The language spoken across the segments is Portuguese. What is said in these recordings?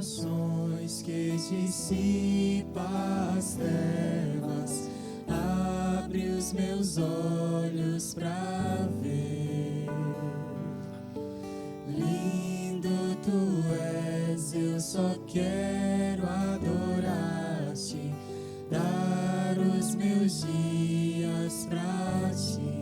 nações que dissipa as trevas, abre os meus olhos pra ver. Lindo tu és, eu só quero adorar-te, dar os meus dias pra ti.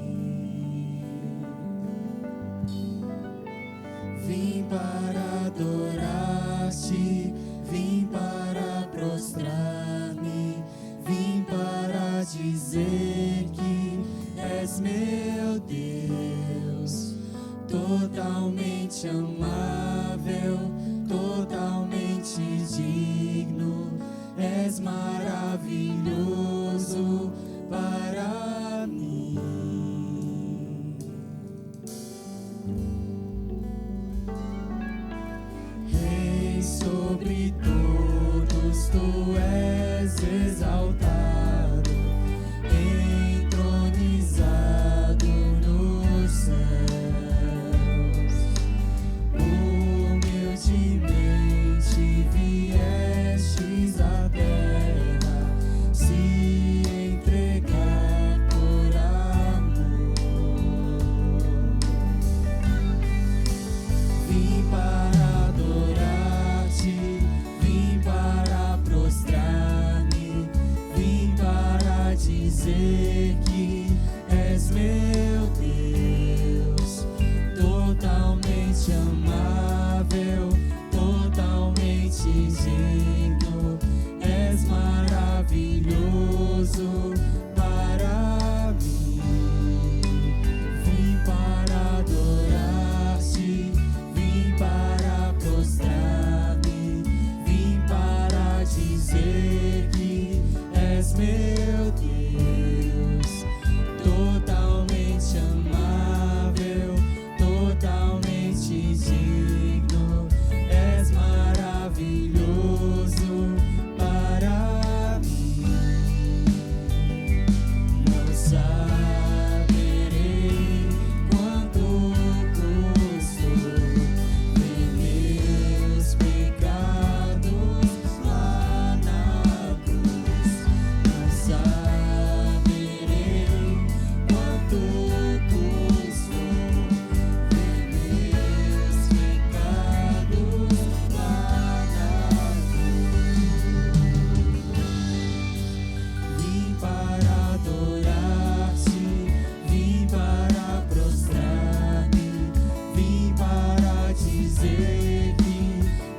Vim para adorar-te, vim para prostrar-me, vim para dizer que és meu Deus, totalmente amável, totalmente digno, és maravilhoso para mim. Rei sobre todos, tu és exaltado, entronizado nos céus. Humildemente viestes à terra, se entregar por amor. Vim para adorar-te, vim para prostrar-me, vim para dizer que és meu Deus, totalmente amável, totalmente digno, és maravilhoso para mim. Vim para adorar-te, vim para prostrar-me, vim para dizer que és meu Deus, totalmente amável, totalmente digno, és maravilhoso para mim. Não saberei quanto custou ver meus pecados lá na cruz. Não saberei quanto custou ver meus pecados lá na cruz. Vim para adorar-te, vim para prostrar-me, vim para dizer que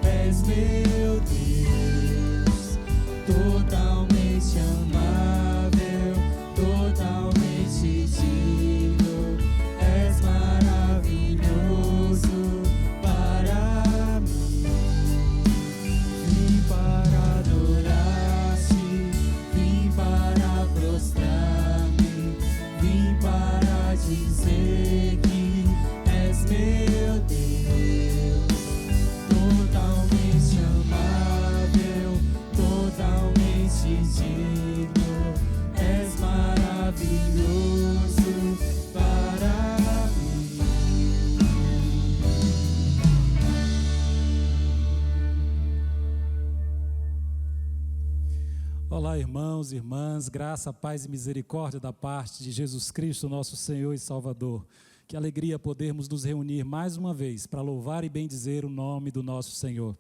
és meu Deus, totalmente amável, totalmente digno, és maravilhoso para mim. Vim para adorar-te, vim para prostrar-me, vim para dizer que és meu Deus, totalmente amável, totalmente digno, és maravilhoso para mim. Olá, irmãos e irmãs, graça, paz e misericórdia da parte de Jesus Cristo, nosso Senhor e Salvador. Que alegria podermos nos reunir mais uma vez para louvar e bendizer o nome do nosso Senhor.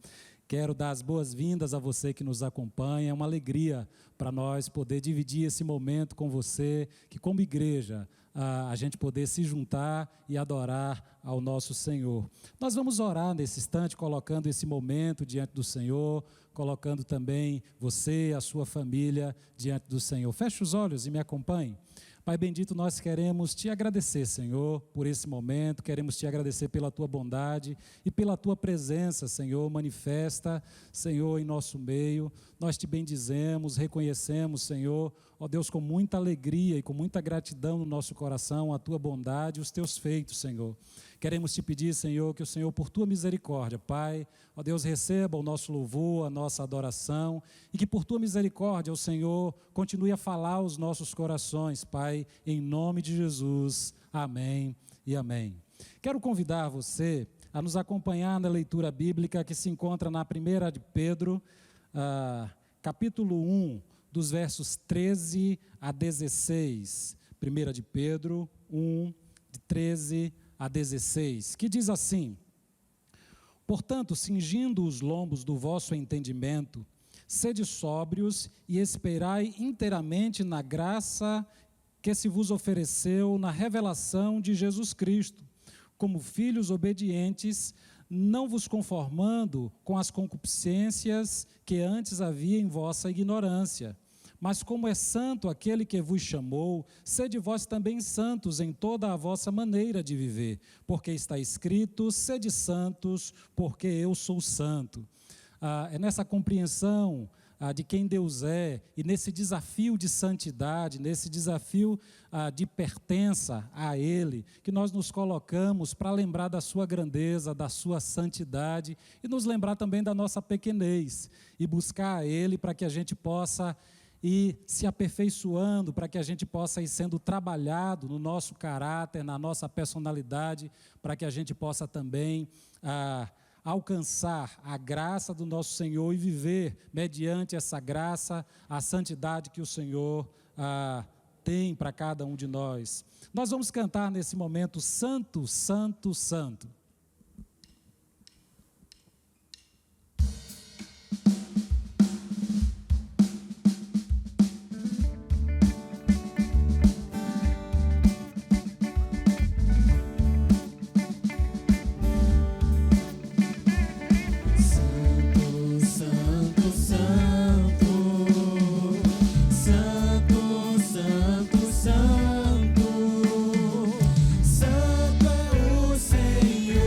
Quero dar as boas-vindas a você que nos acompanha, é uma alegria para nós poder dividir esse momento com você, que como igreja a gente poder se juntar e adorar ao nosso Senhor. Nós vamos orar nesse instante, colocando esse momento diante do Senhor, colocando também você, a sua família diante do Senhor. Feche os olhos e me acompanhe. Pai bendito, nós queremos te agradecer, Senhor, por esse momento, queremos te agradecer pela tua bondade e pela tua presença, Senhor, manifesta, Senhor, em nosso meio. Nós te bendizemos, reconhecemos, Senhor, ó Deus, com muita alegria e com muita gratidão no nosso coração, a tua bondade e os teus feitos, Senhor. Queremos te pedir, Senhor, que o Senhor, por tua misericórdia, Pai, ó Deus, receba o nosso louvor, a nossa adoração, e que por tua misericórdia, o Senhor, continue a falar aos nossos corações, Pai, em nome de Jesus. Amém e amém. Quero convidar você a nos acompanhar na leitura bíblica que se encontra na 1 de Pedro, capítulo 1, dos versos 13 a 16. 1 de Pedro 1, de 13 a 16, que diz assim: portanto, cingindo os lombos do vosso entendimento, sede sóbrios e esperai inteiramente na graça que se vos ofereceu na revelação de Jesus Cristo, como filhos obedientes, não vos conformando com as concupiscências que antes havia em vossa ignorância. Mas como é santo aquele que vos chamou, sede vós também santos em toda a vossa maneira de viver, porque está escrito: sede santos, porque eu sou santo. É nessa compreensão de quem Deus é, e nesse desafio de santidade, nesse desafio de pertença a Ele, que nós nos colocamos para lembrar da sua grandeza, da sua santidade, e nos lembrar também da nossa pequenez, e buscar a Ele para que a gente possa ir se aperfeiçoando, para que a gente possa ir sendo trabalhado no nosso caráter, na nossa personalidade, para que a gente possa também alcançar a graça do nosso Senhor e viver, mediante essa graça, a santidade que o Senhor tem para cada um de nós. Nós vamos cantar nesse momento: Santo, Santo, Santo. Santo é o Senhor.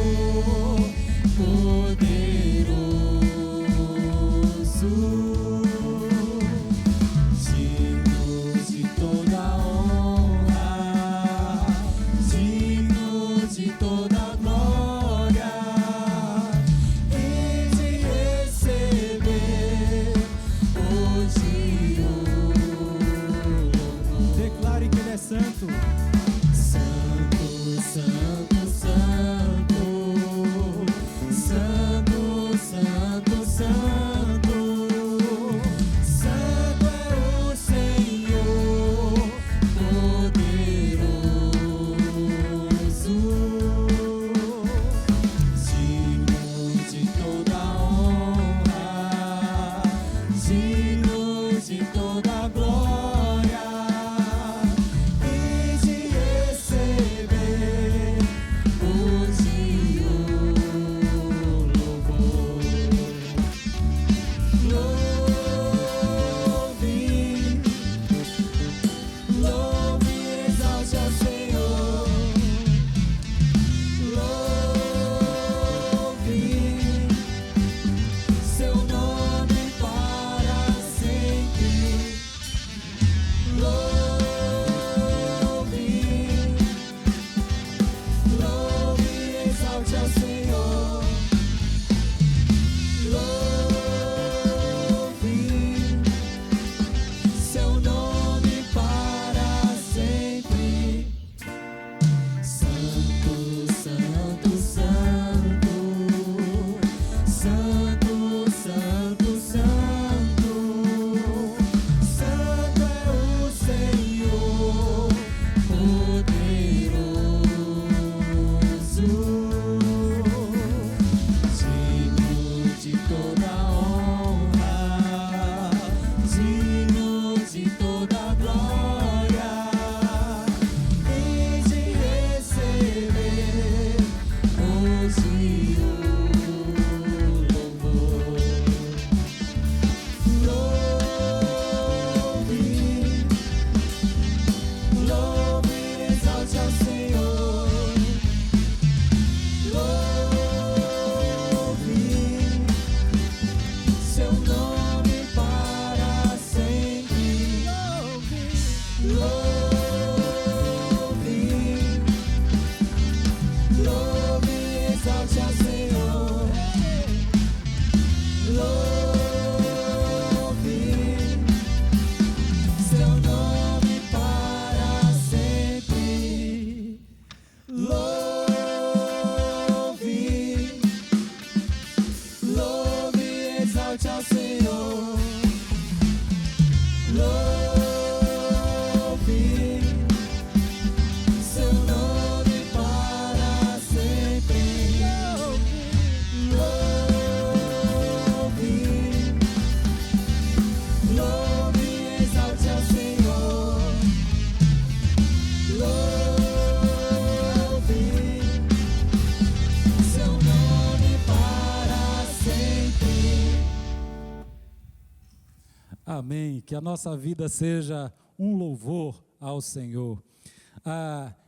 que a nossa vida seja um louvor ao Senhor.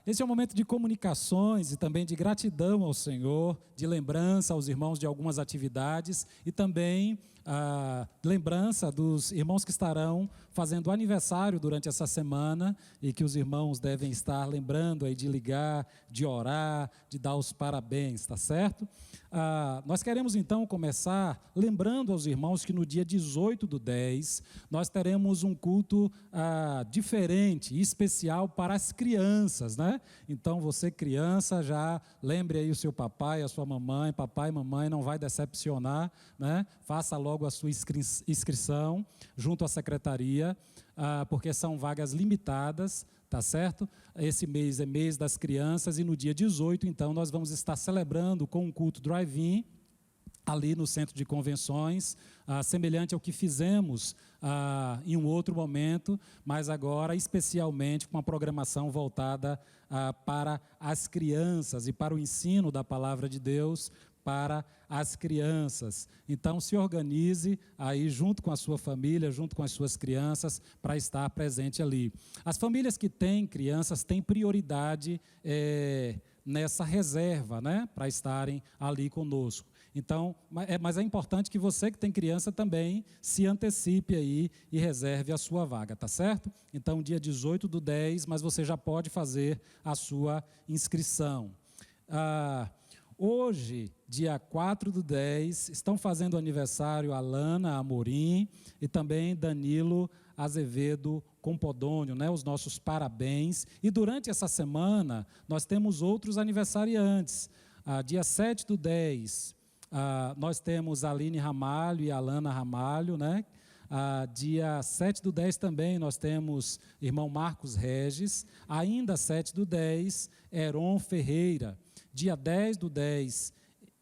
Esse é um momento de comunicações e também de gratidão ao Senhor, de lembrança aos irmãos de algumas atividades e também lembrança dos irmãos que estarão fazendo aniversário durante essa semana e que os irmãos devem estar lembrando aí de ligar, de orar, de dar os parabéns, tá certo? Nós queremos então começar lembrando aos irmãos que no dia 18/10 nós teremos um culto diferente e especial para as crianças, né? Então você criança já lembre aí o seu papai, a sua mamãe, papai e mamãe, não vai decepcionar, né? Faça logo a sua inscrição junto à secretaria, porque são vagas limitadas, tá certo? Esse mês é mês das crianças e no dia 18, então, nós vamos estar celebrando com um culto drive-in ali no centro de convenções, semelhante ao que fizemos em um outro momento, mas agora especialmente com uma programação voltada para as crianças e para o ensino da palavra de Deus para as crianças. Então, se organize aí junto com a sua família, junto com as suas crianças, para estar presente ali. As famílias que têm crianças têm prioridade nessa reserva, né, para estarem ali conosco. Então, mas é importante que você que tem criança também se antecipe aí e reserve a sua vaga, tá certo? Então, dia 18/10, mas você já pode fazer a sua inscrição. Hoje, dia 4/10, estão fazendo aniversário a Lana Amorim e também Danilo Azevedo Compodônio, né? Os nossos parabéns. E durante essa semana, nós temos outros aniversariantes. Dia 7/10, nós temos a Aline Ramalho e a Lana Ramalho, né? Dia 7/10 também nós temos irmão Marcos Regis. Ainda 7/10, Heron Ferreira. Dia 10/10,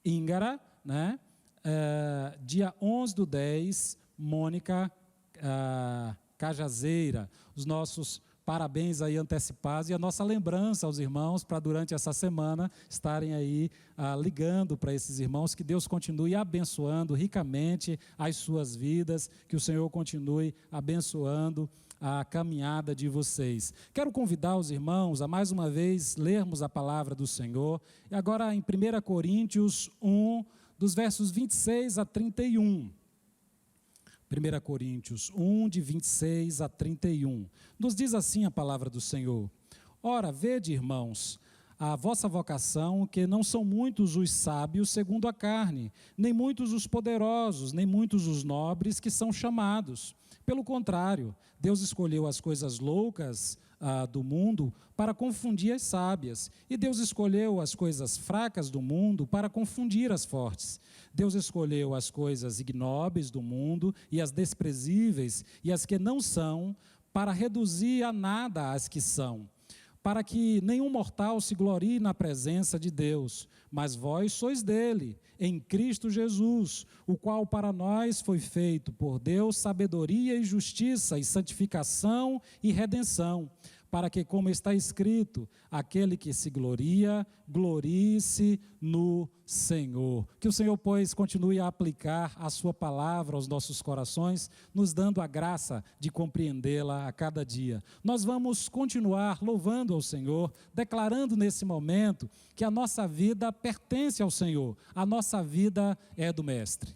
Íngara, né? Dia 11/10, Mônica Cajazeira. Os nossos parabéns aí antecipados e a nossa lembrança aos irmãos para durante essa semana estarem aí ligando para esses irmãos, que Deus continue abençoando ricamente as suas vidas, que o Senhor continue abençoando a caminhada de vocês. Quero convidar os irmãos a mais uma vez lermos a palavra do Senhor. E agora em 1 Coríntios 1, dos versos 26 a 31. 1 Coríntios 1, de 26 a 31. Nos diz assim a palavra do Senhor: Ora, vede, irmãos, a vossa vocação, que não são muitos os sábios segundo a carne, nem muitos os poderosos, nem muitos os nobres que são chamados. Pelo contrário, Deus escolheu as coisas loucas do mundo para confundir as sábias, e Deus escolheu as coisas fracas do mundo para confundir as fortes. Deus escolheu as coisas ignóbeis do mundo e as desprezíveis e as que não são, para reduzir a nada as que são, para que nenhum mortal se glorie na presença de Deus. Mas vós sois dele, em Cristo Jesus, o qual para nós foi feito por Deus sabedoria e justiça e santificação e redenção, para que, como está escrito, aquele que se gloria, glorie-se no Senhor. Que o Senhor, pois, continue a aplicar a sua palavra aos nossos corações, nos dando a graça de compreendê-la a cada dia. Nós vamos continuar louvando ao Senhor, declarando nesse momento que a nossa vida pertence ao Senhor, a nossa vida é do Mestre.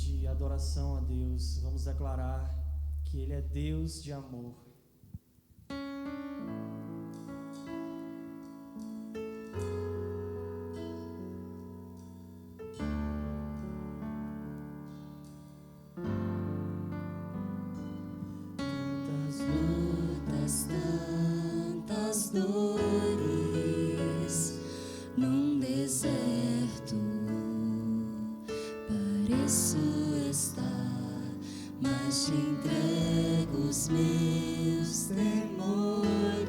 de adoração a Deus, vamos declarar que Ele é Deus de amor. Tantas dores num deserto, pareço estar, mas te entrego os meus temores.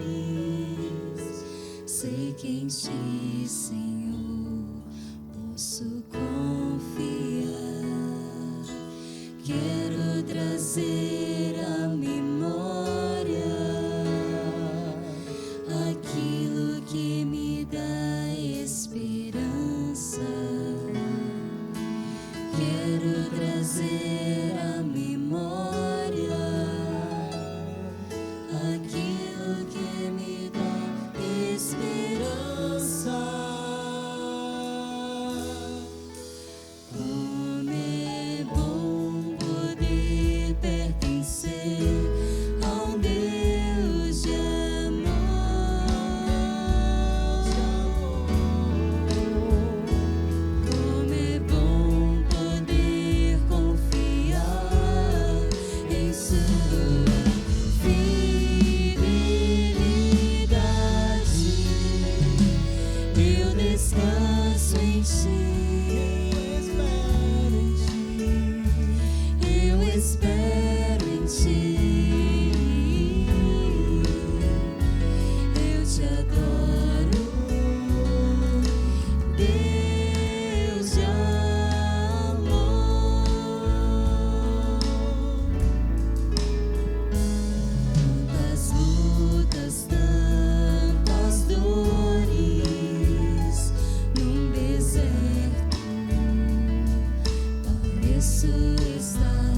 Sei que em ti, Senhor, posso confiar. Quero trazer a memória aquilo que me dá esperança. Quero trazer a memória aquilo que me dá esperança. Como é bom poder pertencer a um Deus de como é bom poder confiar em sua fidelidade. Eu descanso em ti. Eu espero em ti. Eu te adoro, Deus de amor. Tantas lutas, tantas dores num deserto, pareço estar,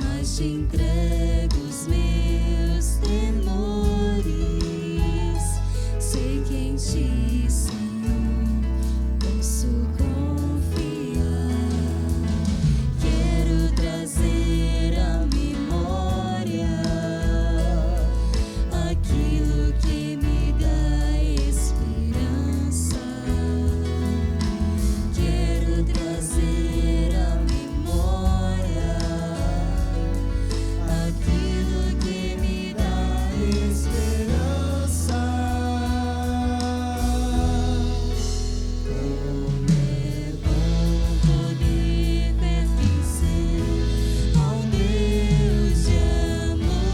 mas te entrego os meus temores. Sei que em ti, Senhor, posso confiar. Quero trazer a memória aquilo que me dá esperança. Quero trazer a memória aquilo que me dá esperança. Como é bom poder pertencer a um Deus de amor.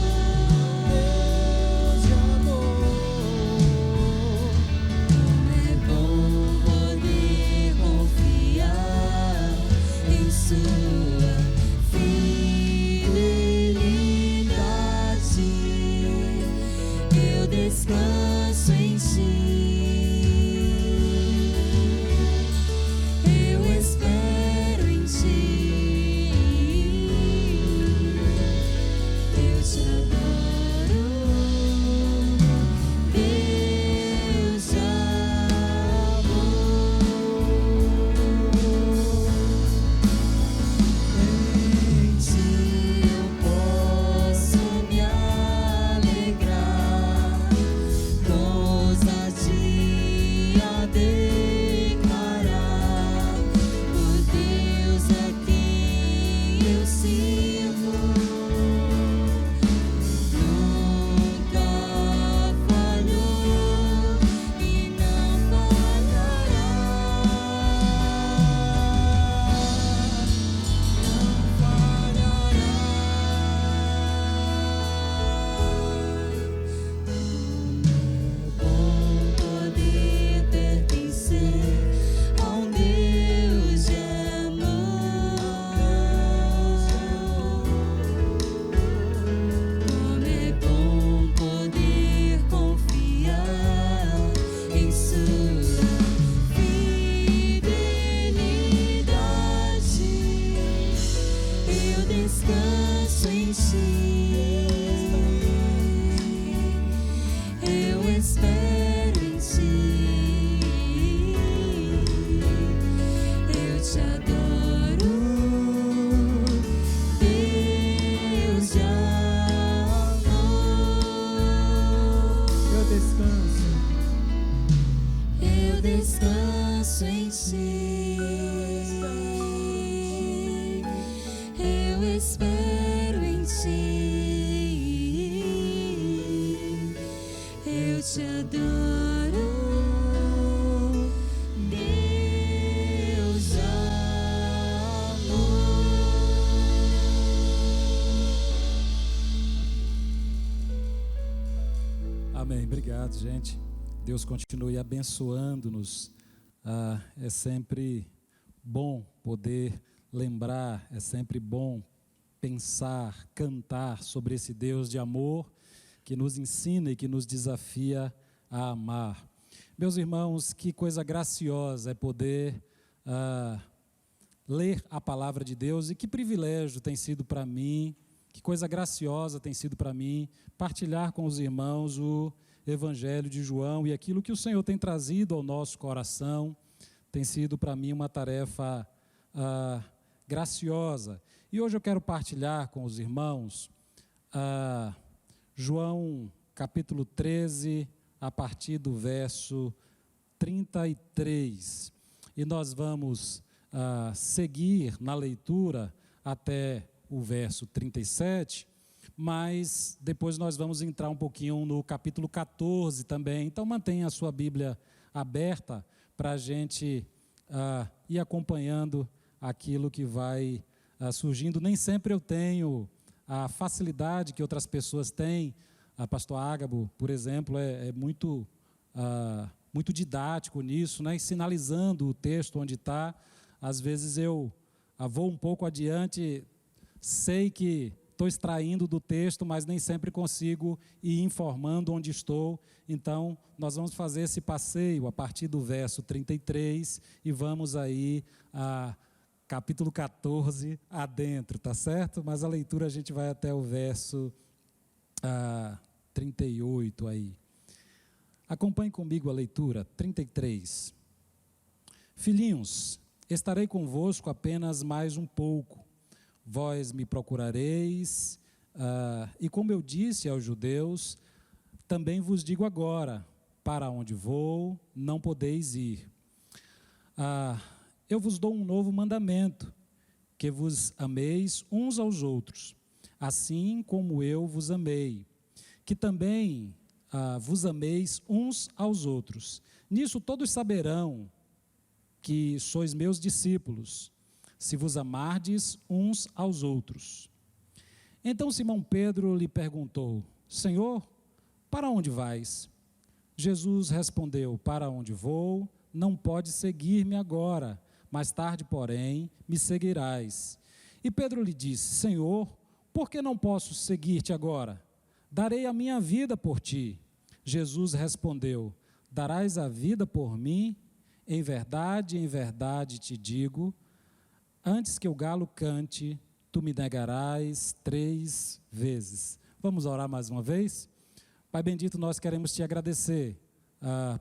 Como é bom poder confiar em sua fidelidade. Eu descanso em ti. Eu espero em ti. Eu te adoro, Deus de amor. Em ti eu posso me alegrar, com ousadia declarar o Deus a quem eu sirvo. Nunca falhou e não falhará. Não falhará. Como é bom poder pertencer a um Deus de amor. Como é bom poder confiar em sua fidelidade. Eu descanso em ti. Eu espero em ti. Eu te adoro, espero em ti, eu te adoro, Deus amor. Amém. Obrigado, gente. Deus continue abençoando-nos. É sempre bom poder lembrar, é sempre bom pensar, cantar sobre esse Deus de amor que nos ensina e que nos desafia a amar. Meus irmãos, que coisa graciosa é poder ler a palavra de Deus, e que privilégio tem sido para mim, que coisa graciosa tem sido para mim partilhar com os irmãos o Evangelho de João, e aquilo que o Senhor tem trazido ao nosso coração tem sido para mim uma tarefa graciosa. E hoje eu quero partilhar com os irmãos João capítulo 13, a partir do verso 33. E nós vamos seguir na leitura até o verso 37, mas depois nós vamos entrar um pouquinho no capítulo 14 também. Então mantenha a sua Bíblia aberta para a gente ir acompanhando aquilo que vai surgindo. Nem sempre eu tenho a facilidade que outras pessoas têm. A pastor Ágabo, por exemplo, é muito didático nisso, né? Sinalizando o texto onde está. Às vezes eu vou um pouco adiante, sei que estou extraindo do texto, mas nem sempre consigo ir informando onde estou. Então, nós vamos fazer esse passeio a partir do verso 33 e vamos aí a capítulo 14 adentro, tá certo? Mas a leitura a gente vai até o verso 38 aí. Acompanhe comigo a leitura, 33. Filhinhos, estarei convosco apenas mais um pouco. Vós me procurareis, e como eu disse aos judeus, também vos digo agora, para onde vou, não podeis ir. Eu vos dou um novo mandamento, que vos ameis uns aos outros, assim como eu vos amei, que também vos ameis uns aos outros. Nisso todos saberão que sois meus discípulos, se vos amardes uns aos outros. Então Simão Pedro lhe perguntou: Senhor, para onde vais? Jesus respondeu: para onde vou, não podes seguir-me agora, mais tarde, porém, me seguirás. E Pedro lhe disse: Senhor, por que não posso seguir-te agora? Darei a minha vida por ti. Jesus respondeu: darás a vida por mim? Em verdade te digo, antes que o galo cante, tu me negarás 3 vezes. Vamos orar mais uma vez? Pai bendito, nós queremos te agradecer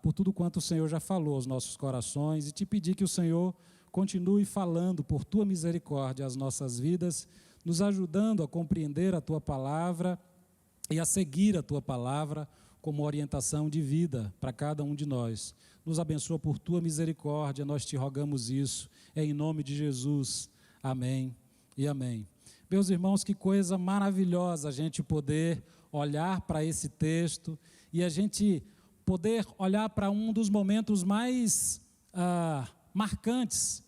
por tudo quanto o Senhor já falou aos nossos corações e te pedir que o Senhor continue falando por tua misericórdia às nossas vidas, nos ajudando a compreender a tua palavra e a seguir a tua palavra como orientação de vida para cada um de nós. Nos abençoa por tua misericórdia, nós te rogamos isso, em nome de Jesus. Amém e amém. Meus irmãos, que coisa maravilhosa a gente poder olhar para esse texto e a gente poder olhar para um dos momentos mais marcantes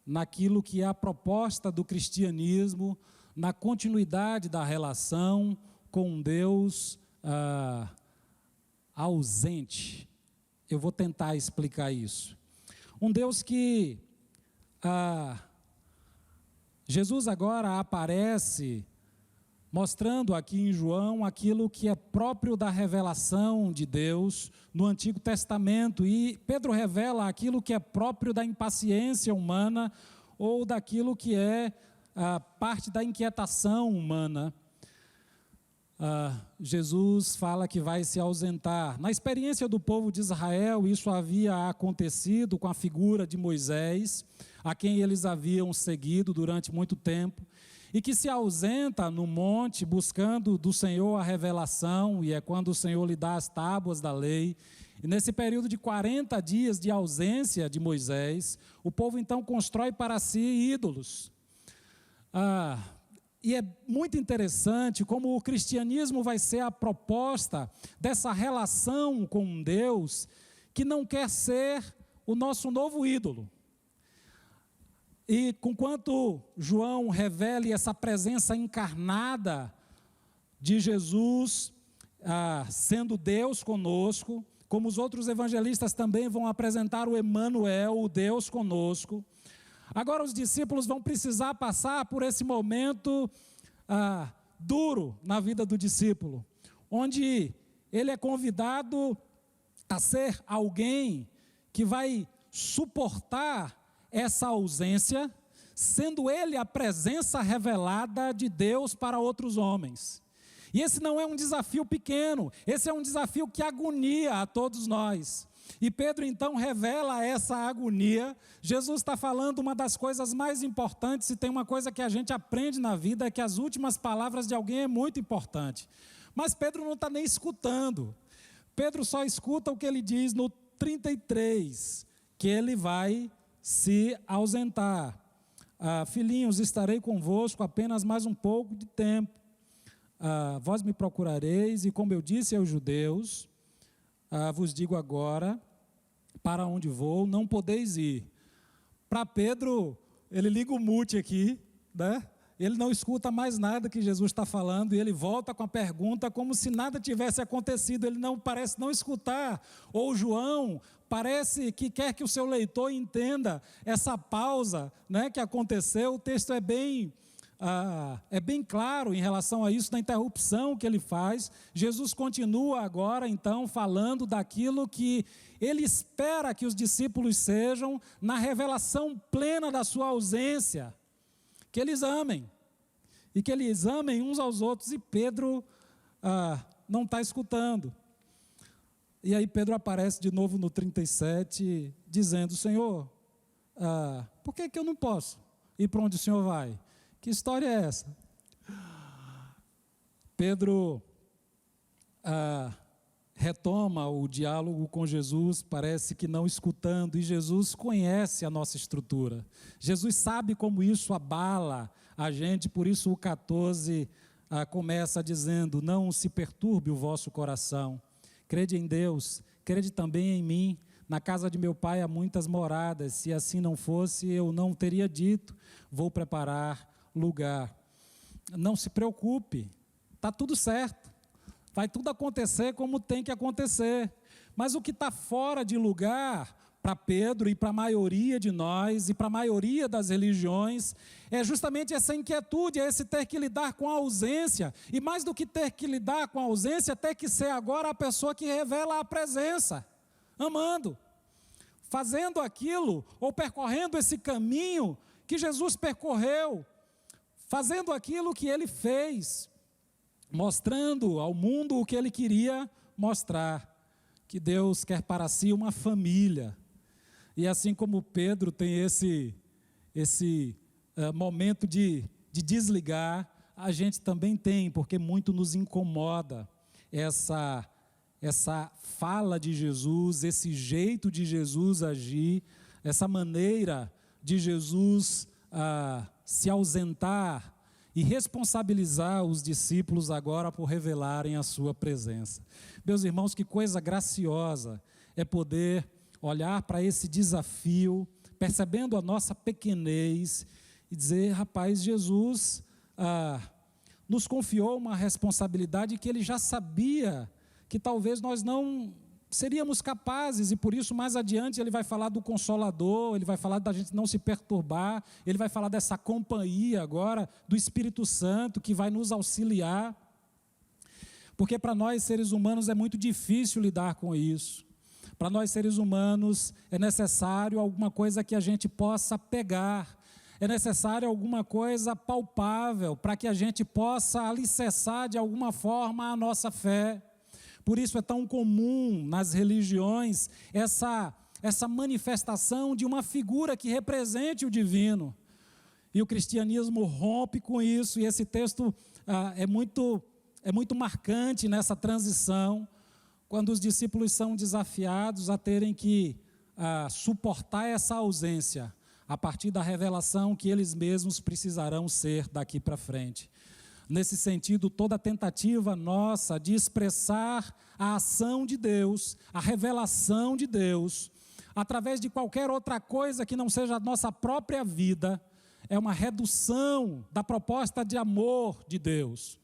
naquilo que é a proposta do cristianismo, na continuidade da relação com um Deus ausente. Eu vou tentar explicar isso. Um Deus que Jesus agora aparece mostrando aqui em João aquilo que é próprio da revelação de Deus no Antigo Testamento, e Pedro revela aquilo que é próprio da impaciência humana ou daquilo que é parte da inquietação humana. Jesus fala que vai se ausentar. Na experiência do povo de Israel, isso havia acontecido com a figura de Moisés, a quem eles haviam seguido durante muito tempo, e que se ausenta no monte buscando do Senhor a revelação, e é quando o Senhor lhe dá as tábuas da lei. E nesse período de 40 dias de ausência de Moisés, o povo então constrói para si ídolos. E é muito interessante como o cristianismo vai ser a proposta dessa relação com um Deus que não quer ser o nosso novo ídolo. E conquanto João revele essa presença encarnada de Jesus, sendo Deus conosco, como os outros evangelistas também vão apresentar o Emanuel, o Deus conosco. Agora os discípulos vão precisar passar por esse momento duro na vida do discípulo, onde ele é convidado a ser alguém que vai suportar essa ausência, sendo ele a presença revelada de Deus para outros homens. E esse não é um desafio pequeno, esse é um desafio que agonia a todos nós. E Pedro então revela essa agonia. Jesus está falando uma das coisas mais importantes, se tem uma coisa que a gente aprende na vida, é que as últimas palavras de alguém é muito importante. Mas Pedro não está nem escutando. Pedro só escuta o que ele diz no 33, que ele vai se ausentar. Filhinhos, estarei convosco apenas mais um pouco de tempo. Vós me procurareis, e como eu disse aos judeus, vos digo agora, para onde vou, não podeis ir. Para Pedro, ele liga o mute aqui, né? Ele não escuta mais nada que Jesus está falando, e ele volta com a pergunta como se nada tivesse acontecido. Ele não parece não escutar. Ou João parece que quer que o seu leitor entenda essa pausa, né, que aconteceu. O texto é bem claro em relação a isso, na interrupção que ele faz. Jesus continua agora, então, falando daquilo que ele espera que os discípulos sejam na revelação plena da sua ausência. Que eles amem, e que eles amem uns aos outros, e Pedro não está escutando. E aí Pedro aparece de novo no 37, dizendo: Senhor, por que eu não posso ir para onde o Senhor vai? Que história é essa? Pedro retoma o diálogo com Jesus, parece que não escutando, e Jesus conhece a nossa estrutura. Jesus sabe como isso abala a gente, por isso o 14 começa dizendo: não se perturbe o vosso coração, crede em Deus, crede também em mim. Na casa de meu pai há muitas moradas, se assim não fosse, eu não teria dito, vou preparar lugar. Não se preocupe, está tudo certo. Vai tudo acontecer como tem que acontecer. Mas o que está fora de lugar para Pedro e para a maioria de nós e para a maioria das religiões é justamente essa inquietude, é esse ter que lidar com a ausência. E mais do que ter que lidar com a ausência, ter que ser agora a pessoa que revela a presença, amando, fazendo aquilo ou percorrendo esse caminho que Jesus percorreu, fazendo aquilo que ele fez, mostrando ao mundo o que ele queria mostrar, que Deus quer para si uma família. E assim como Pedro tem esse momento de desligar, a gente também tem, porque muito nos incomoda essa fala de Jesus, esse jeito de Jesus agir, essa maneira de Jesus se ausentar e responsabilizar os discípulos agora por revelarem a sua presença. Meus irmãos, que coisa graciosa é poder olhar para esse desafio, percebendo a nossa pequenez e dizer: rapaz, Jesus nos confiou uma responsabilidade que ele já sabia que talvez nós não seríamos capazes, e por isso mais adiante ele vai falar do Consolador, ele vai falar da gente não se perturbar, ele vai falar dessa companhia agora do Espírito Santo que vai nos auxiliar, porque para nós seres humanos é muito difícil lidar com isso. Para nós seres humanos é necessário alguma coisa que a gente possa pegar, é necessário alguma coisa palpável para que a gente possa alicerçar de alguma forma a nossa fé. Por isso é tão comum nas religiões essa manifestação de uma figura que represente o divino. E o cristianismo rompe com isso, e esse texto é muito marcante nessa transição, quando os discípulos são desafiados a terem que suportar essa ausência, a partir da revelação que eles mesmos precisarão ser daqui para frente. Nesse sentido, toda tentativa nossa de expressar a ação de Deus, a revelação de Deus, através de qualquer outra coisa que não seja a nossa própria vida, é uma redução da proposta de amor de Deus.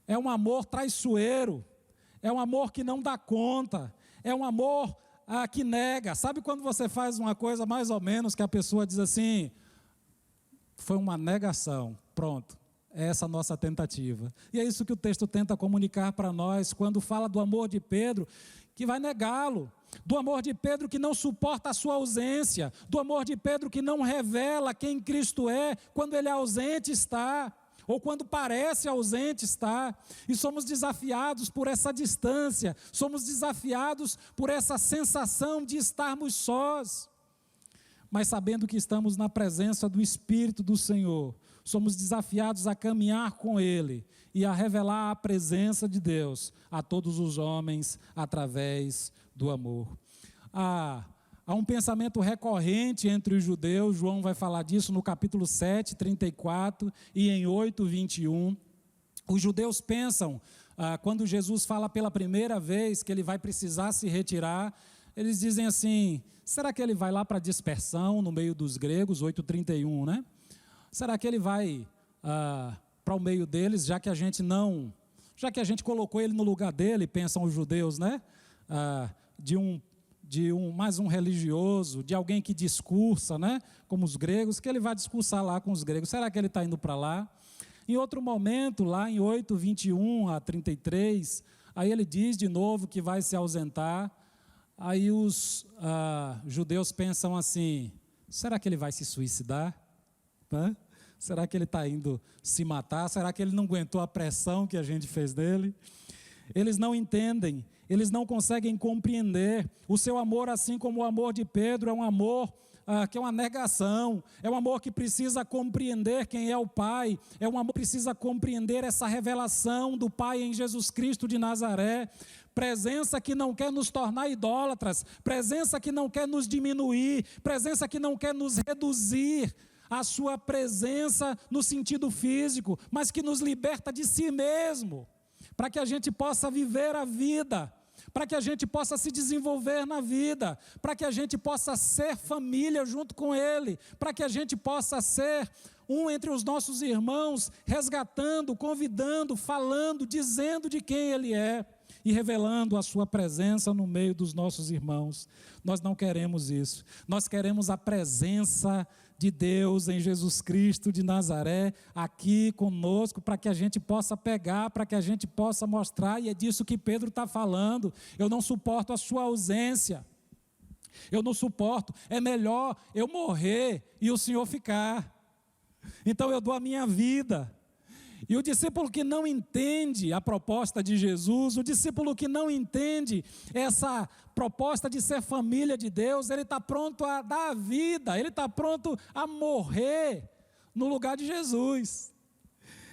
É um amor traiçoeiro, é um amor que não dá conta, é um amor que nega. Sabe quando você faz uma coisa mais ou menos que a pessoa diz assim, foi uma negação, pronto. É essa a nossa tentativa. E é isso que o texto tenta comunicar para nós, quando fala do amor de Pedro, que vai negá-lo. Do amor de Pedro que não suporta a sua ausência. Do amor de Pedro que não revela quem Cristo é, quando ele ausente está, ou quando parece ausente está. E somos desafiados por essa distância, somos desafiados por essa sensação de estarmos sós. Mas sabendo que estamos na presença do Espírito do Senhor, somos desafiados a caminhar com Ele e a revelar a presença de Deus a todos os homens através do amor. Há um pensamento recorrente entre os judeus, João vai falar disso no capítulo 7, 34 e em 8, 21. Os judeus pensam, quando Jesus fala pela primeira vez que Ele vai precisar se retirar, eles dizem assim, será que Ele vai lá para a dispersão no meio dos gregos, 8:31, né? Será que Ele vai para o meio deles, já que a gente colocou Ele no lugar dele, pensam os judeus, né? Mais um religioso, de alguém que discursa, né? Como os gregos, que Ele vai discursar lá com os gregos. Será que Ele está indo para lá? Em outro momento, lá em 8, 21 a 33, aí Ele diz de novo que vai se ausentar. Aí os judeus pensam assim, será que Ele vai se suicidar? Será que Ele está indo se matar? Será que Ele não aguentou a pressão que a gente fez dele? Eles não entendem, eles não conseguem compreender. O seu amor, assim como o amor de Pedro, é um amor que é uma negação, é um amor que precisa compreender quem é o Pai, é um amor que precisa compreender essa revelação do Pai em Jesus Cristo de Nazaré. Presença que não quer nos tornar idólatras, presença que não quer nos diminuir, presença que não quer nos reduzir a sua presença no sentido físico, mas que nos liberta de si mesmo, para que a gente possa viver a vida, para que a gente possa se desenvolver na vida, para que a gente possa ser família junto com Ele, para que a gente possa ser um entre os nossos irmãos, resgatando, convidando, falando, dizendo de quem Ele é e revelando a sua presença no meio dos nossos irmãos. Nós não queremos isso, nós queremos a presença de Deus em Jesus Cristo de Nazaré, aqui conosco, para que a gente possa pegar, para que a gente possa mostrar, e é disso que Pedro está falando. Eu não suporto a sua ausência, eu não suporto, é melhor eu morrer e o Senhor ficar, então eu dou a minha vida. E o discípulo que não entende a proposta de Jesus, o discípulo que não entende essa proposta de ser família de Deus, ele está pronto a dar a vida, ele está pronto a morrer no lugar de Jesus.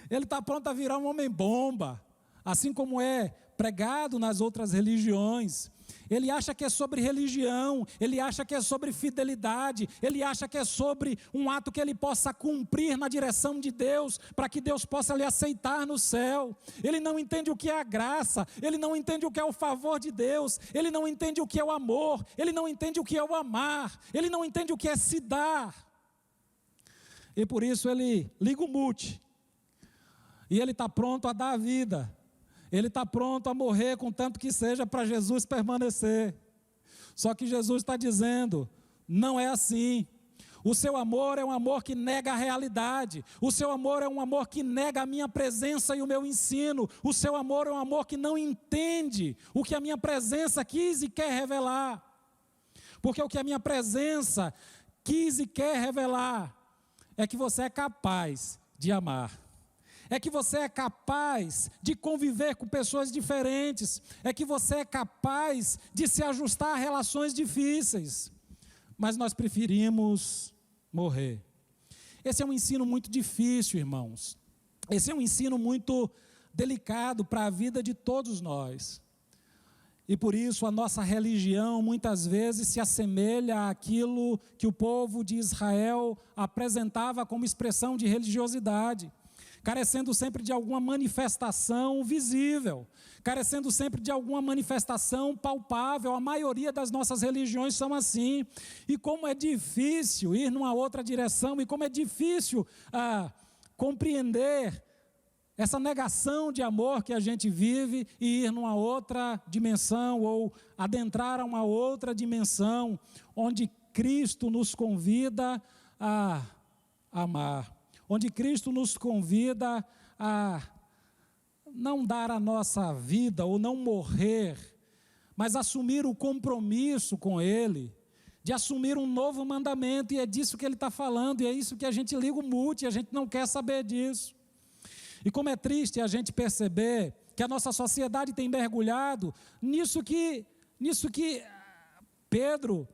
Ele está pronto a virar um homem-bomba, assim como é pregado nas outras religiões. Ele acha que é sobre religião, ele acha que é sobre fidelidade, ele acha que é sobre um ato que ele possa cumprir na direção de Deus, para que Deus possa lhe aceitar no céu. Ele não entende o que é a graça, ele não entende o que é o favor de Deus, ele não entende o que é o amor, ele não entende o que é o amar, ele não entende o que é se dar. E por isso ele liga o mute, e ele está pronto a dar a vida. Ele está pronto a morrer, contanto que seja para Jesus permanecer. Só que Jesus está dizendo, não é assim. O seu amor é um amor que nega a realidade. O seu amor é um amor que nega a minha presença e o meu ensino. O seu amor é um amor que não entende o que a minha presença quis e quer revelar. Porque o que a minha presença quis e quer revelar é que você é capaz de amar. É que você é capaz de conviver com pessoas diferentes. É que você é capaz de se ajustar a relações difíceis. Mas nós preferimos morrer. Esse é um ensino muito difícil, irmãos. Esse é um ensino muito delicado para a vida de todos nós. E por isso a nossa religião muitas vezes se assemelha àquilo que o povo de Israel apresentava como expressão de religiosidade, carecendo sempre de alguma manifestação visível, carecendo sempre de alguma manifestação palpável. A maioria das nossas religiões são assim. E como é difícil ir numa outra direção, e como é difícil compreender essa negação de amor que a gente vive e ir numa outra dimensão, ou adentrar a uma outra dimensão, onde Cristo nos convida a amar, onde Cristo nos convida a não dar a nossa vida ou não morrer, mas assumir o compromisso com Ele, de assumir um novo mandamento. E é disso que Ele está falando, e é isso que a gente liga o mute, e a gente não quer saber disso. E como é triste a gente perceber que a nossa sociedade tem mergulhado nisso que Pedro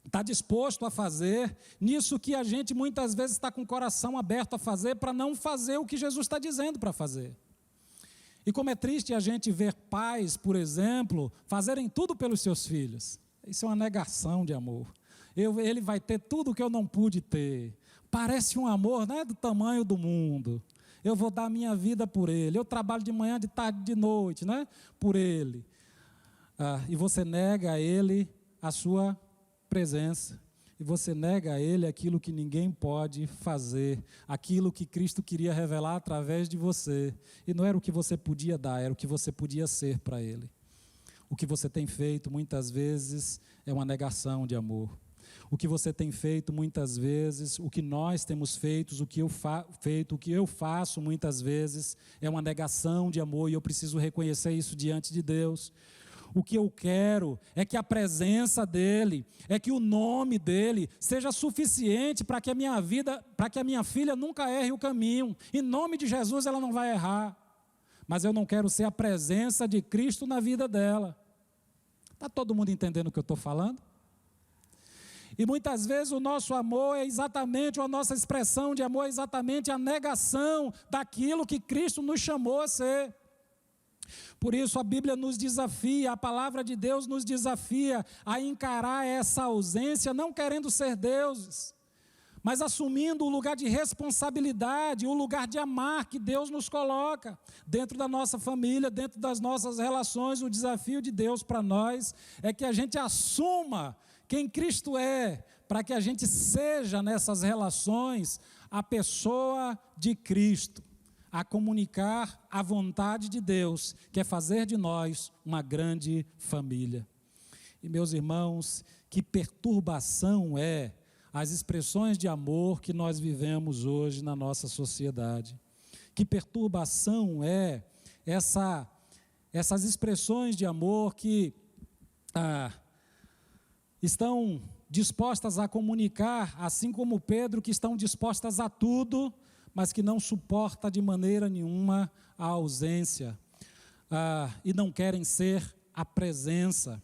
está disposto a fazer, nisso que a gente muitas vezes está com o coração aberto a fazer, para não fazer o que Jesus está dizendo para fazer. E como é triste a gente ver pais, por exemplo, fazerem tudo pelos seus filhos. Isso é uma negação de amor. Ele vai ter tudo que eu não pude ter. Parece um amor, né, do tamanho do mundo. Eu vou dar a minha vida por ele. Eu trabalho de manhã, de tarde, de noite, né, por ele. E você nega a ele a sua presença. E você nega a Ele aquilo que ninguém pode fazer, aquilo que Cristo queria revelar através de você. E não era o que você podia dar, era o que você podia ser para Ele. O que você tem feito muitas vezes é uma negação de amor. O que você tem feito muitas vezes, o que nós temos feito, o que eu faço muitas vezes é uma negação de amor, e eu preciso reconhecer isso diante de Deus. O que eu quero é que a presença dEle, é que o nome dEle seja suficiente para que a minha vida, para que a minha filha nunca erre o caminho. Em nome de Jesus ela não vai errar. Mas eu não quero ser a presença de Cristo na vida dela. Está todo mundo entendendo o que eu estou falando? E muitas vezes o nosso amor é exatamente, a nossa expressão de amor é exatamente a negação daquilo que Cristo nos chamou a ser. Por isso a Bíblia nos desafia, a palavra de Deus nos desafia a encarar essa ausência, não querendo ser deuses, mas assumindo o lugar de responsabilidade, o lugar de amar que Deus nos coloca dentro da nossa família, dentro das nossas relações. O desafio de Deus para nós é que a gente assuma quem Cristo é, para que a gente seja nessas relações a pessoa de Cristo, a comunicar a vontade de Deus, que é fazer de nós uma grande família. E meus irmãos, que perturbação é as expressões de amor que nós vivemos hoje na nossa sociedade. Que perturbação é essas expressões de amor que estão dispostas a comunicar, assim como Pedro, que estão dispostas a tudo, mas que não suporta de maneira nenhuma a ausência, e não querem ser a presença.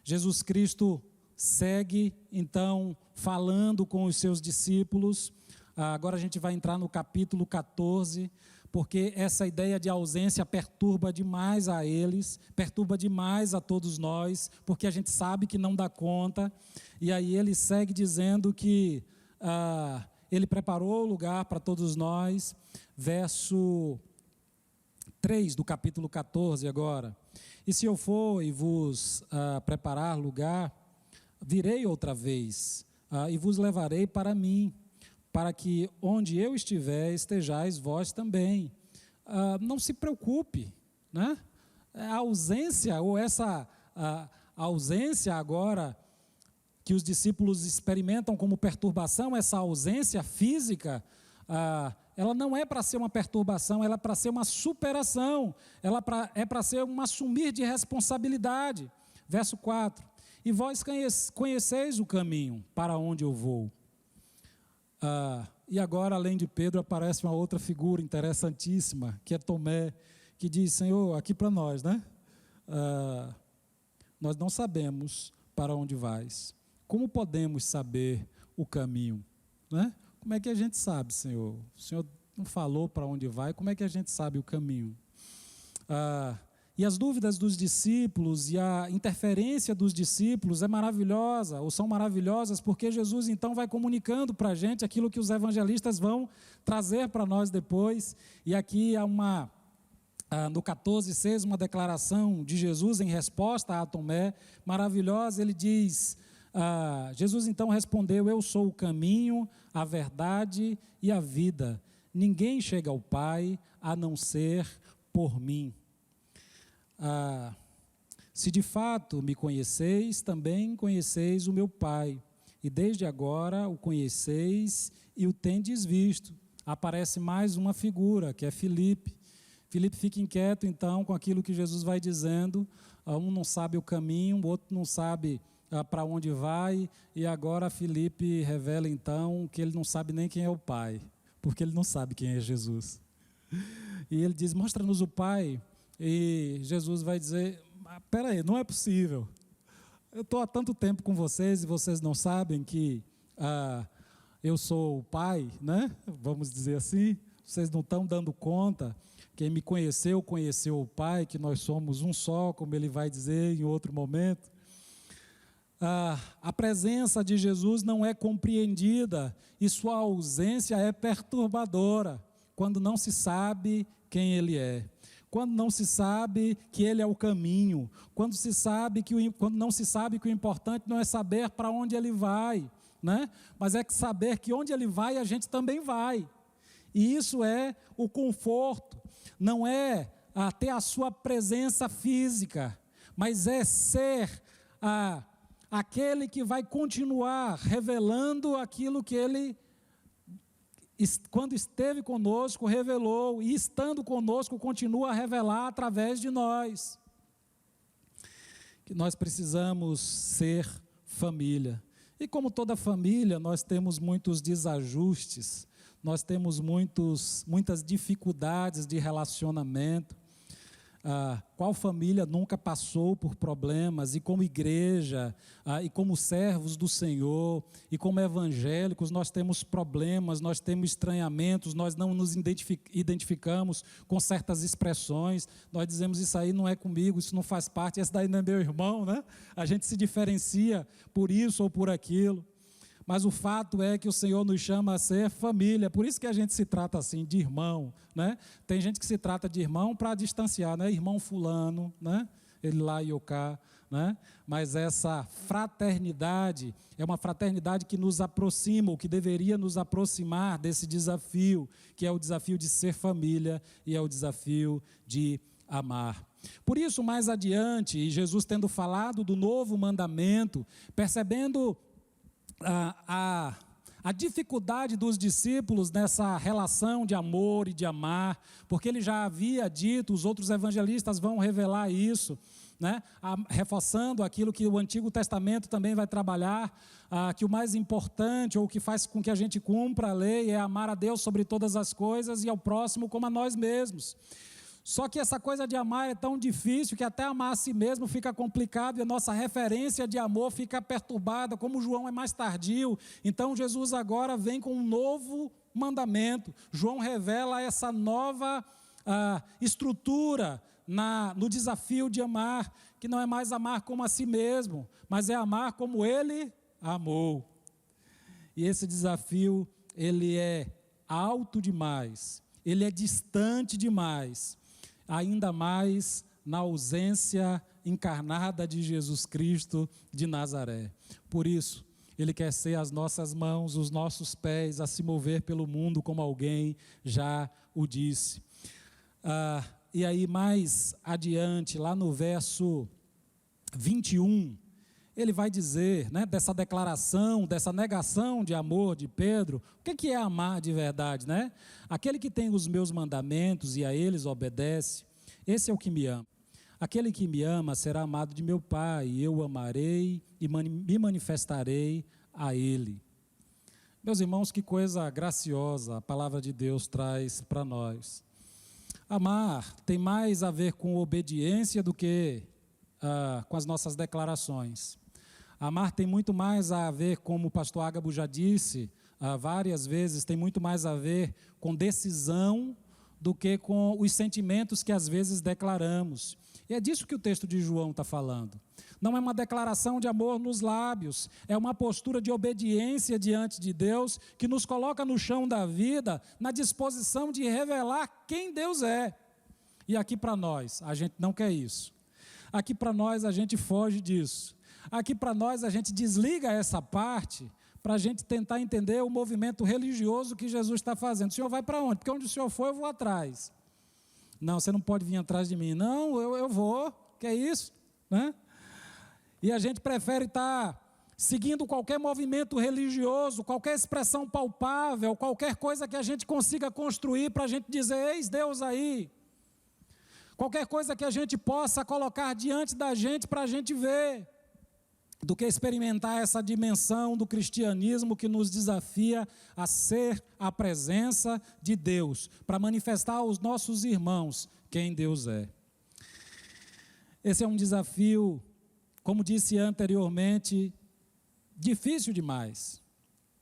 Jesus Cristo segue, então, falando com os seus discípulos. Agora a gente vai entrar no capítulo 14, porque essa ideia de ausência perturba demais a eles, perturba demais a todos nós, porque a gente sabe que não dá conta. E aí ele segue dizendo que Ele preparou o lugar para todos nós. Verso 3 do capítulo 14 agora. E se eu for e vos preparar lugar, virei outra vez e vos levarei para mim, para que onde eu estiver, estejais vós também. Não se preocupe, né? A ausência, ou essa ausência agora, que os discípulos experimentam como perturbação, essa ausência física, ela não é para ser uma perturbação, ela é para ser uma superação, ela é para ser um assumir de responsabilidade. Verso 4, e vós conheceis o caminho para onde eu vou. E agora, além de Pedro, aparece uma outra figura interessantíssima, que é Tomé, que diz: Senhor, aqui para nós, né? Nós não sabemos para onde vais. Como podemos saber o caminho, né? Como é que a gente sabe, Senhor? O Senhor não falou para onde vai, como é que a gente sabe o caminho? E as dúvidas dos discípulos e a interferência dos discípulos é maravilhosa, ou são maravilhosas, porque Jesus então vai comunicando para a gente aquilo que os evangelistas vão trazer para nós depois. E aqui há no 14:6, uma declaração de Jesus em resposta a Tomé, maravilhosa. Ele diz, Jesus então respondeu: eu sou o caminho, a verdade e a vida. Ninguém chega ao Pai a não ser por mim. Se de fato me conheceis, também conheceis o meu Pai, e desde agora o conheceis e o tendes visto. Aparece mais uma figura, que é Filipe. Filipe fica inquieto então com aquilo que Jesus vai dizendo. Um não sabe o caminho, o outro não sabe para onde vai, e agora Filipe revela então que ele não sabe nem quem é o Pai, porque ele não sabe quem é Jesus. E ele diz: mostra-nos o Pai. E Jesus vai dizer: espera aí, não é possível. Eu estou há tanto tempo com vocês e vocês não sabem que eu sou o Pai, né? Vamos dizer assim. Vocês não estão dando conta. Quem me conheceu, conheceu o Pai, que nós somos um só, como ele vai dizer em outro momento. A presença de Jesus não é compreendida e sua ausência é perturbadora quando não se sabe quem ele é. Quando não se sabe que ele é o caminho, quando não se sabe que o importante não é saber para onde ele vai, né? Mas é que saber que onde ele vai, a gente também vai. E isso é o conforto, não é ter a sua presença física, mas é ser aquele que vai continuar revelando aquilo que ele, quando esteve conosco, revelou, e estando conosco, continua a revelar através de nós. Que nós precisamos ser família. E como toda família, nós temos muitos desajustes, nós temos muitas dificuldades de relacionamento. Qual família nunca passou por problemas? E como igreja, e como servos do Senhor, e como evangélicos, nós temos problemas, nós temos estranhamentos, nós não nos identificamos com certas expressões, nós dizemos: isso aí não é comigo, isso não faz parte, esse daí não é meu irmão, né? A gente se diferencia por isso ou por aquilo. Mas o fato é que o Senhor nos chama a ser família, por isso que a gente se trata assim, de irmão, né? Tem gente que se trata de irmão para distanciar, né? Irmão fulano, né? Ele lá e eu cá, né? Mas essa fraternidade é uma fraternidade que nos aproxima, ou que deveria nos aproximar desse desafio, que é o desafio de ser família e é o desafio de amar. Por isso, mais adiante, e Jesus tendo falado do novo mandamento, percebendo a dificuldade dos discípulos nessa relação de amor e de amar, porque ele já havia dito, os outros evangelistas vão revelar isso, né? Reforçando aquilo que o Antigo Testamento também vai trabalhar, que o mais importante, ou o que faz com que a gente cumpra a lei, é amar a Deus sobre todas as coisas e ao próximo como a nós mesmos. Só que essa coisa de amar é tão difícil que até amar a si mesmo fica complicado e a nossa referência de amor fica perturbada, como João é mais tardio. Então Jesus agora vem com um novo mandamento. João revela essa nova estrutura no desafio de amar, que não é mais amar como a si mesmo, mas é amar como ele amou. E esse desafio, ele é alto demais, ele é distante demais, ainda mais na ausência encarnada de Jesus Cristo de Nazaré. Por isso, ele quer ser as nossas mãos, os nossos pés a se mover pelo mundo, como alguém já o disse. E aí mais adiante, lá no verso 21, ele vai dizer, né, dessa declaração, dessa negação de amor de Pedro, o que é amar de verdade, né? Aquele que tem os meus mandamentos e a eles obedece, esse é o que me ama. Aquele que me ama será amado de meu Pai, e eu o amarei e me manifestarei a ele. Meus irmãos, que coisa graciosa a palavra de Deus traz para nós. Amar tem mais a ver com obediência do que com as nossas declarações. Amar tem muito mais a ver, como o pastor Ágabo já disse várias vezes, tem muito mais a ver com decisão do que com os sentimentos que às vezes declaramos. E é disso que o texto de João está falando. Não é uma declaração de amor nos lábios, é uma postura de obediência diante de Deus que nos coloca no chão da vida, na disposição de revelar quem Deus é. E aqui para nós, a gente não quer isso. Aqui para nós, a gente foge disso. Aqui para nós, a gente desliga essa parte para a gente tentar entender o movimento religioso que Jesus está fazendo. O senhor vai para onde? Porque onde o senhor for, eu vou atrás. Não, você não pode vir atrás de mim. Não, eu vou. Que é isso? Né? E a gente prefere estar seguindo qualquer movimento religioso, qualquer expressão palpável, qualquer coisa que a gente consiga construir para a gente dizer, eis Deus aí. Qualquer coisa que a gente possa colocar diante da gente para a gente ver, do que experimentar essa dimensão do cristianismo que nos desafia a ser a presença de Deus, para manifestar aos nossos irmãos quem Deus é. Esse é um desafio, como disse anteriormente, difícil demais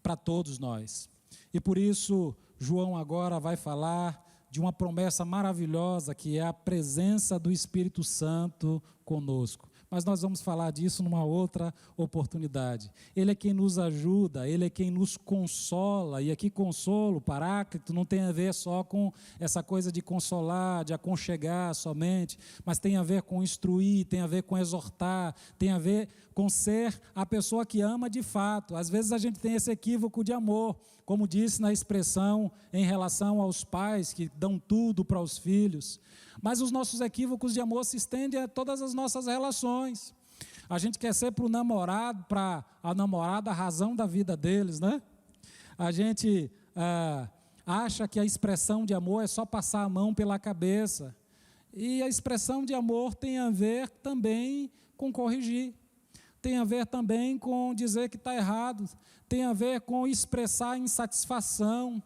para todos nós. E por isso, João agora vai falar de uma promessa maravilhosa que é a presença do Espírito Santo conosco. Mas nós vamos falar disso numa outra oportunidade. Ele é quem nos ajuda, Ele é quem nos consola, e aqui consolo, paráclito, não tem a ver só com essa coisa de consolar, de aconchegar somente, mas tem a ver com instruir, tem a ver com exortar, tem a ver com ser a pessoa que ama de fato. Às vezes a gente tem esse equívoco de amor, como disse na expressão em relação aos pais que dão tudo para os filhos. Mas os nossos equívocos de amor se estendem a todas as nossas relações. A gente quer ser para o namorado, para a namorada, a razão da vida deles, né? A gente acha que a expressão de amor é só passar a mão pela cabeça. E a expressão de amor tem a ver também com corrigir. Tem a ver também com dizer que está errado. Tem a ver com expressar insatisfação.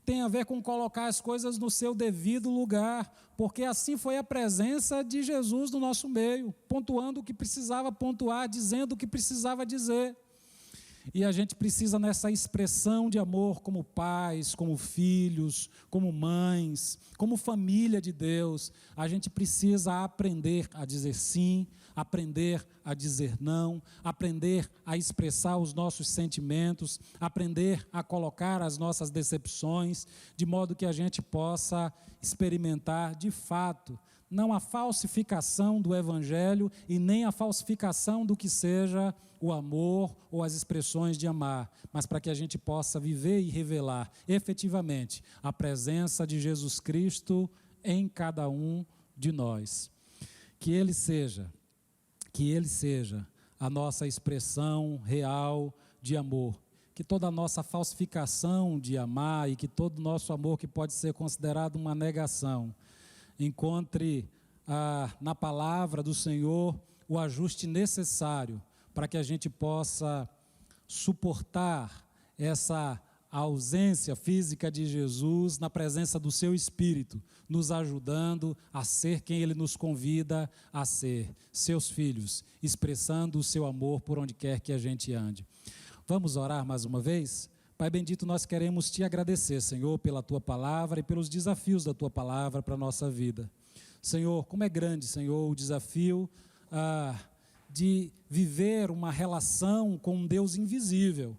Tem a ver com colocar as coisas no seu devido lugar, porque assim foi a presença de Jesus no nosso meio, pontuando o que precisava pontuar, dizendo o que precisava dizer. E a gente precisa nessa expressão de amor como pais, como filhos, como mães, como família de Deus, a gente precisa aprender a dizer sim, aprender a dizer não, aprender a expressar os nossos sentimentos, aprender a colocar as nossas decepções, de modo que a gente possa experimentar de fato, não a falsificação do Evangelho e nem a falsificação do que seja o amor ou as expressões de amar, mas para que a gente possa viver e revelar efetivamente a presença de Jesus Cristo em cada um de nós. Que Ele seja a nossa expressão real de amor, que toda a nossa falsificação de amar e que todo o nosso amor que pode ser considerado uma negação, encontre na palavra do Senhor o ajuste necessário para que a gente possa suportar essa ausência física de Jesus na presença do seu Espírito, nos ajudando a ser quem Ele nos convida a ser, seus filhos, expressando o seu amor por onde quer que a gente ande. Vamos orar mais uma vez? Pai bendito, nós queremos Te agradecer, Senhor, pela Tua palavra e pelos desafios da Tua palavra para a nossa vida. Senhor, como é grande, Senhor, o desafio de viver uma relação com um Deus invisível,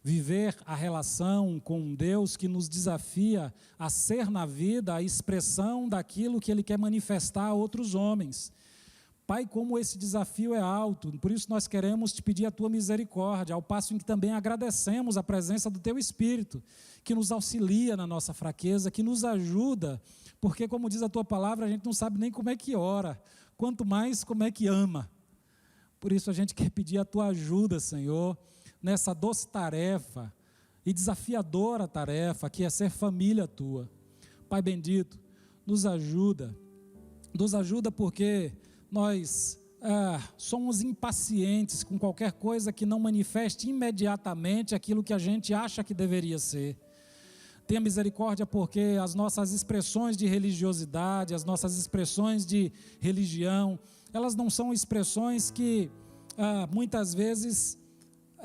viver a relação com um Deus que nos desafia a ser na vida a expressão daquilo que Ele quer manifestar a outros homens. Pai, como esse desafio é alto, por isso nós queremos Te pedir a Tua misericórdia, ao passo em que também agradecemos a presença do Teu Espírito, que nos auxilia na nossa fraqueza, que nos ajuda, porque como diz a Tua palavra, a gente não sabe nem como é que ora, quanto mais como é que ama. Por isso a gente quer pedir a Tua ajuda, Senhor, nessa doce tarefa e desafiadora tarefa que é ser família Tua. Pai bendito, nos ajuda porque nós somos impacientes com qualquer coisa que não manifeste imediatamente aquilo que a gente acha que deveria ser. Tenha misericórdia porque as nossas expressões de religiosidade, as nossas expressões de religião, elas não são expressões que muitas vezes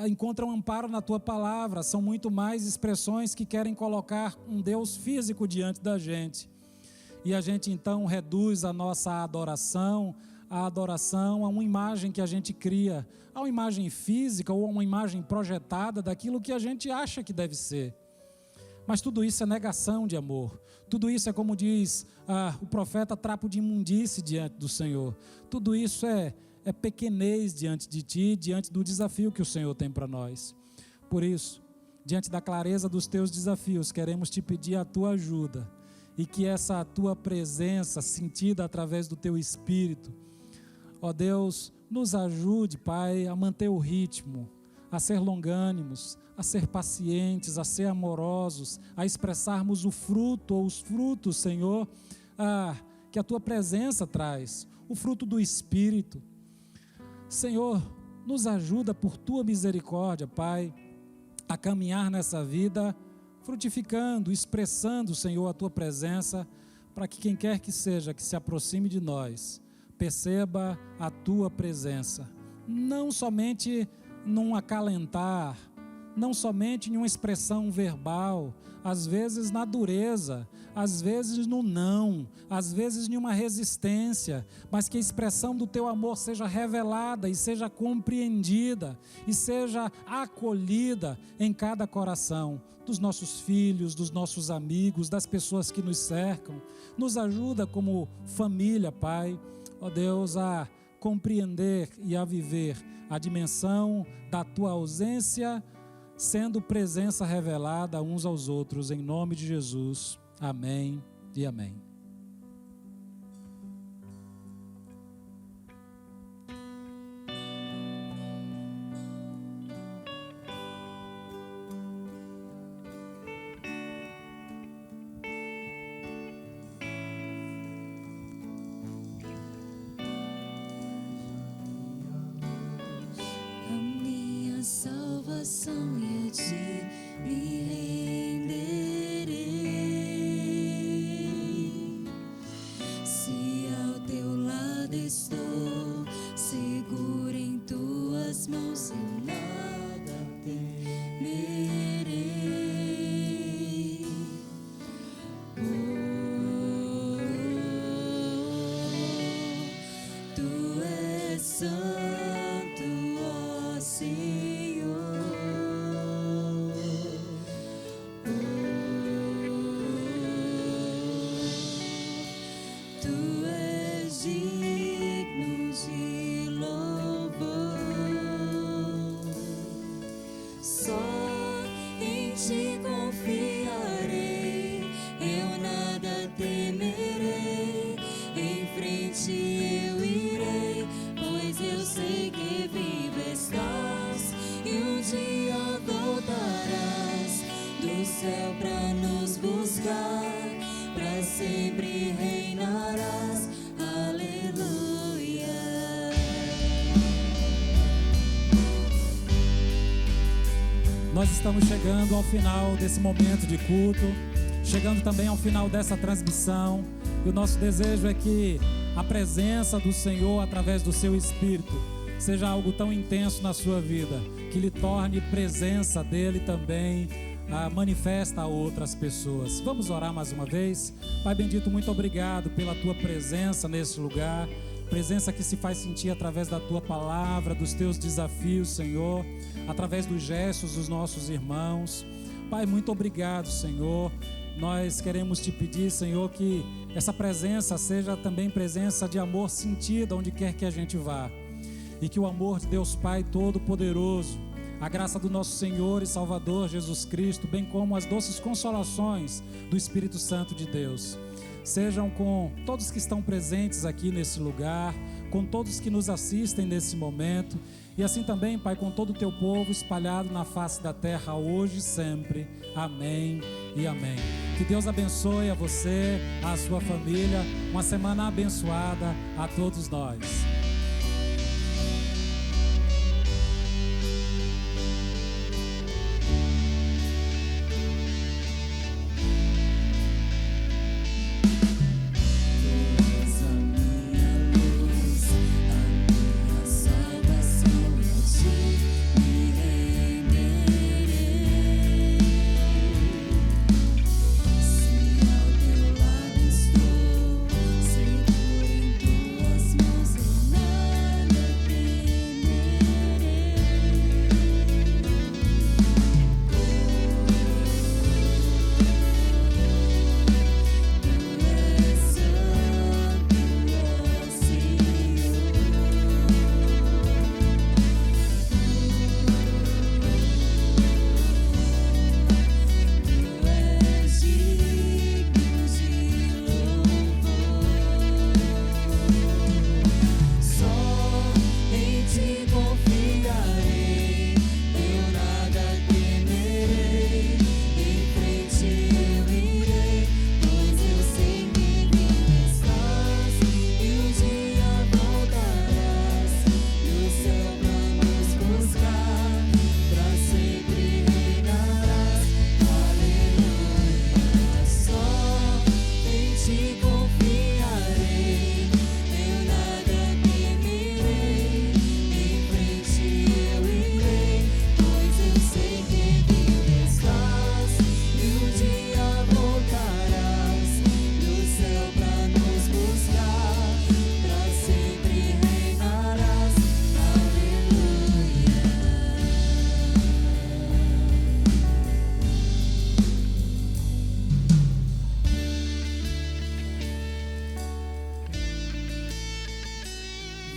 encontram amparo na Tua palavra, são muito mais expressões que querem colocar um Deus físico diante da gente. e a gente então reduz a nossa adoração a uma imagem que a gente cria, a uma imagem física ou a uma imagem projetada daquilo que a gente acha que deve ser. Mas tudo isso é negação de amor. Tudo isso é, como diz o profeta, trapo de imundície diante do Senhor. Tudo isso é pequenez diante de Ti, diante do desafio que o Senhor tem para nós. Por isso, diante da clareza dos Teus desafios, queremos Te pedir a Tua ajuda e que essa Tua presença, sentida através do Teu Espírito, ó Deus, nos ajude, Pai, a manter o ritmo, a ser longânimos, a ser pacientes, a ser amorosos, a expressarmos o fruto ou os frutos, Senhor, que a Tua presença traz, o fruto do Espírito. Senhor, nos ajuda por Tua misericórdia, Pai, a caminhar nessa vida, frutificando, expressando, Senhor, a Tua presença, para que quem quer que seja que se aproxime de nós, perceba a Tua presença, não somente num acalentar, não somente em uma expressão verbal, às vezes na dureza, às vezes no não, às vezes em uma resistência, mas que a expressão do Teu amor seja revelada e seja compreendida e seja acolhida em cada coração dos nossos filhos, dos nossos amigos, das pessoas que nos cercam. Nos ajuda como família, Pai, ó Deus, a compreender e a viver a dimensão da Tua ausência, sendo presença revelada uns aos outros, em nome de Jesus. Amém e amém. Salvação e a Ti me renderei. Se ao Teu lado estou, seguro em Tuas mãos, eu nada temerei. Tu és santo, ó Senhor. Digno de louvor, só em Ti confiarei, eu nada temerei, em frente eu irei, pois eu sei que vivo estás, e um dia voltarás do céu pra nos buscar, pra sempre reinarás. Nós estamos chegando ao final desse momento de culto, chegando também ao final dessa transmissão, e o nosso desejo é que a presença do Senhor, através do Seu Espírito, seja algo tão intenso na sua vida, que lhe torne presença dEle também, manifesta a outras pessoas. Vamos orar mais uma vez? Pai bendito, muito obrigado pela Tua presença nesse lugar, presença que se faz sentir através da Tua palavra, dos Teus desafios, Senhor, através dos gestos dos nossos irmãos. Pai, muito obrigado, Senhor. Nós queremos Te pedir, Senhor, que essa presença seja também presença de amor sentida onde quer que a gente vá, e que o amor de Deus Pai Todo-Poderoso, a graça do nosso Senhor e Salvador Jesus Cristo, bem como as doces consolações do Espírito Santo de Deus, sejam com todos que estão presentes aqui nesse lugar, com todos que nos assistem nesse momento, e assim também, Pai, com todo o Teu povo espalhado na face da terra, hoje e sempre. Amém e amém. Que Deus abençoe a você, a sua família, uma semana abençoada a todos nós. Se ao Teu lado estou,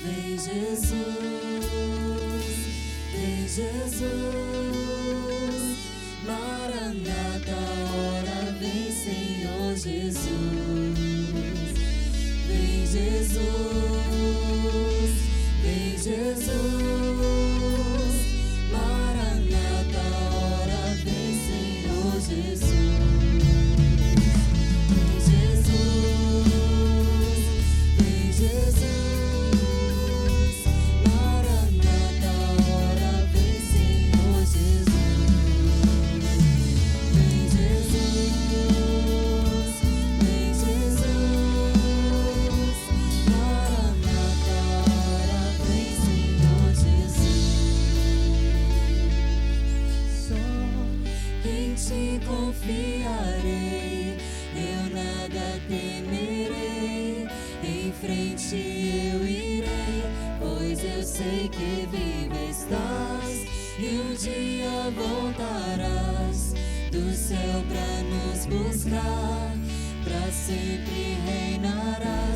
Vem Jesus, vem Jesus, Maranata, hora vem Senhor Jesus. Vem Jesus, vem Jesus, Maranata, hora vem Senhor Jesus. Vem Jesus, vem Jesus, Maranata, hora vem Senhor Jesus. Vem Jesus, vem Jesus, Maranata, hora vem Senhor Jesus. Só em ti confiarei, eu nada temerei, em frente eu irei, pois eu sei que vivo estás, e um dia voltarás do céu pra nos buscar, pra sempre reinarás.